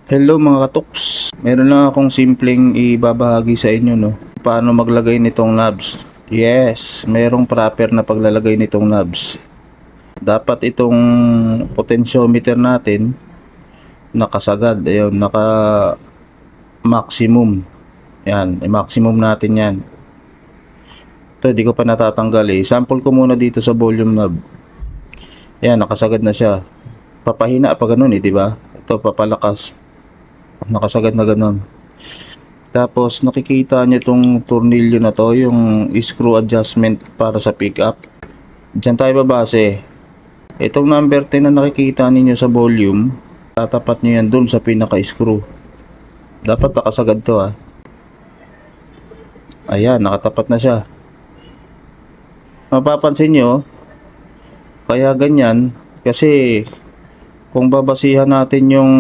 Hello mga katoks, meron lang akong simpleng ibabahagi sa inyo, no? Paano maglagay nitong knobs. Yes, merong proper na paglalagay nitong knobs. Dapat itong potentiometer natin nakasagad, ayun, naka maximum. Yan, maximum natin yan. Ito, di ko pa natatanggal eh. Sample ko muna dito sa volume knob. Yan, nakasagad na siya. Papahina pa ganun eh, di ba? Ito, papalakas. Nakasagad na ganun. Tapos nakikita niyo itong tornilyo na to, yung screw adjustment para sa pickup. Diyan tayo babase. Itong number 10 na nakikita ninyo sa volume, tatapat niyo yan dun sa pinaka screw. Dapat nakasagad to ah. Ayan, nakatapat na siya. Mapapansin nyo, kaya ganyan kasi kung babasihan natin yung